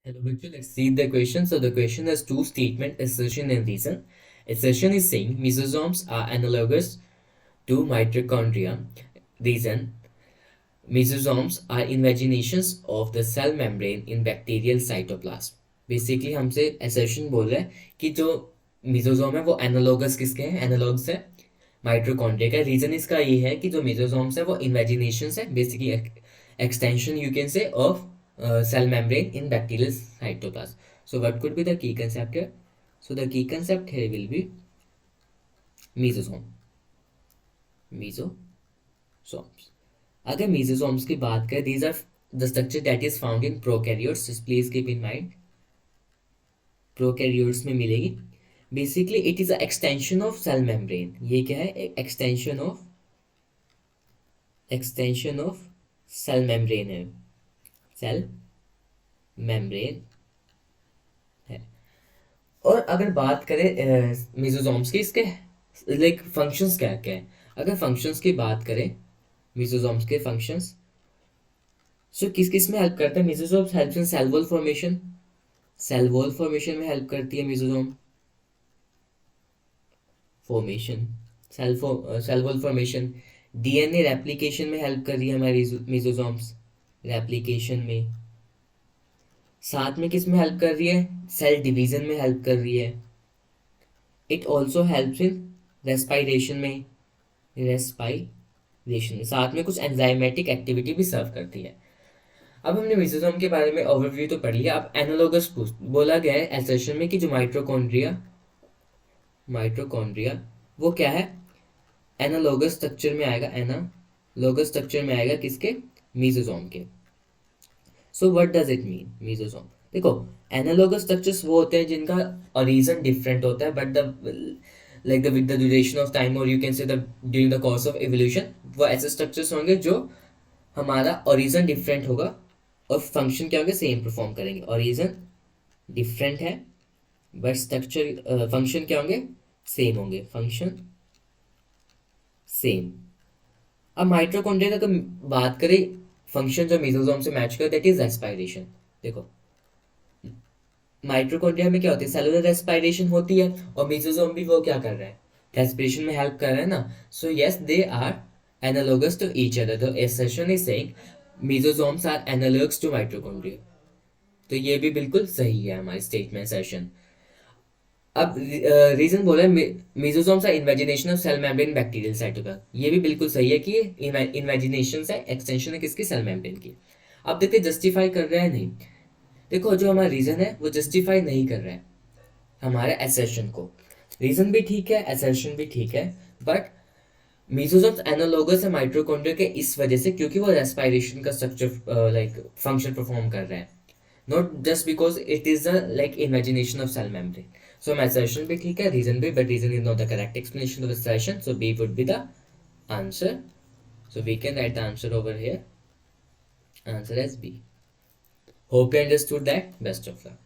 Hello, Victor. Let's see the question. So the question has two statement, assertion and reason. Assertion is saying mesosomes are analogous to mitochondria. Reason, mesosomes are invaginations of the cell membrane in bacterial cytoplasm. Basically हमसे assertion बोल रहा है कि जो mesosome है वो analogous किसके हैं, एनालॉग्स है माइटोकॉन्ड्रिया का. रीजन इसका ये है कि जो मेसोसोम्स है वो इन्वेजिनेशंस है, बेसिकली एक्सटेंशन यू कैन से of cell membrane in bacterial cytoplasm. So what could be the key concept here? So the key concept here will be mesosome. Mesosomes. अगर mesosomes की बात करें, these are the structure that is found in prokaryotes. Just please keep in mind. prokaryotes में मिलेगी. Basically it is a extension of cell membrane. ये क्या है? extension of cell membrane है. cell membrane है. और अगर बात करें मेसोसोम्स की, इसके लाइक फंक्शंस क्या क्या है. अगर फंक्शंस की बात करें, मेसोसोम्स के फंक्शंस, सो किस किस में हेल्प करते हैं mesosomes? Help in cell wall formation. Cell wall formation में हेल्प करती है mesosome formation, cell wall formation. DNA replication में हेल्प कर रही है हमारी मेसोसोम्स, रेप्लिकेशन में. साथ में किस में हेल्प कर रही है? सेल डिवीजन में हेल्प कर रही है. It also helps in respiration में, साथ में कुछ एंजाइमेटिक एक्टिविटी भी सर्व करती है. अब हमने मेसोसोम के बारे में ओवरव्यू तो पढ़ लिया. अब एनालॉगस बोला गया है एसर्शन में कि जो माइटोकॉन्ड्रिया वो क्या है? एनालॉगस स्ट्रक्चर में आएगा. एनालॉगस स्ट्रक्चर में आएगा किसके? मेसोसोम के. So what does it mean mesosome? देखो, एनालॉगस स्ट्रक्चर्स वो होते हैं जिनका ओरिजिन डिफरेंट होता है, but the like the with the duration of time, और you can say the during the course of evolution, वो ऐसे स्ट्रक्चर्स होंगे जो हमारा ओरिजिन डिफरेंट होगा और फंक्शन क्या होंगे? सेम परफॉर्म करेंगे. ओरिजिन डिफरेंट है बट स्ट्रक्चर फंक्शन क्या होंगे? सेम होंगे. Function same. अब माइटोकॉन्ड्रिया का बात करें, फंक्शन जो मेसोसोम से मैच कर, दैट इज रेस्पायरेशन. देखो, माइटोकॉन्ड्रिया में क्या होती है? सेलुलर रेस्पायरेशन होती है, और मेसोसोम भी वो क्या कर रहा है? रेस्पिरेशन में हेल्प कर रहा है ना. So yes, they are analogous to each other. The assertion is saying mesosomes are analogues to mitochondria. तो ये भी बिल्कुल सही है हमारी स्टेटमेंट सेशन. अब रीजन बोला है mesosomes are invagination of cell membrane bacterial cytoplasm. ये भी बिल्कुल सही है कि ये इन्वेजिनेशन है, एक्सटेंशन है किसकी? सेल मेम्ब्रेन की. अब देखते जस्टिफाई कर रहा है नहीं. देखो, जो हमारा रीजन है वो जस्टिफाई नहीं कर रहा है हमारे एसर्शन को. रीजन भी ठीक है, एसर्शन भी ठीक है, बट मेसोसोम्स एनालॉगस है माइटोकॉन्ड्रिया के इस वजह से क्योंकि वो रेस्पायरेशन का स्ट्रक्चर लाइक फंक्शन परफॉर्म कर रहा है, not just because it is a like imagination of cell membrane. So my assertion भी ठीक है, रीजन भी, but reason is not the correct explanation of assertion. So B would be the answer. So we can write the answer over here. Answer as B. Hope you understood that. Best of luck.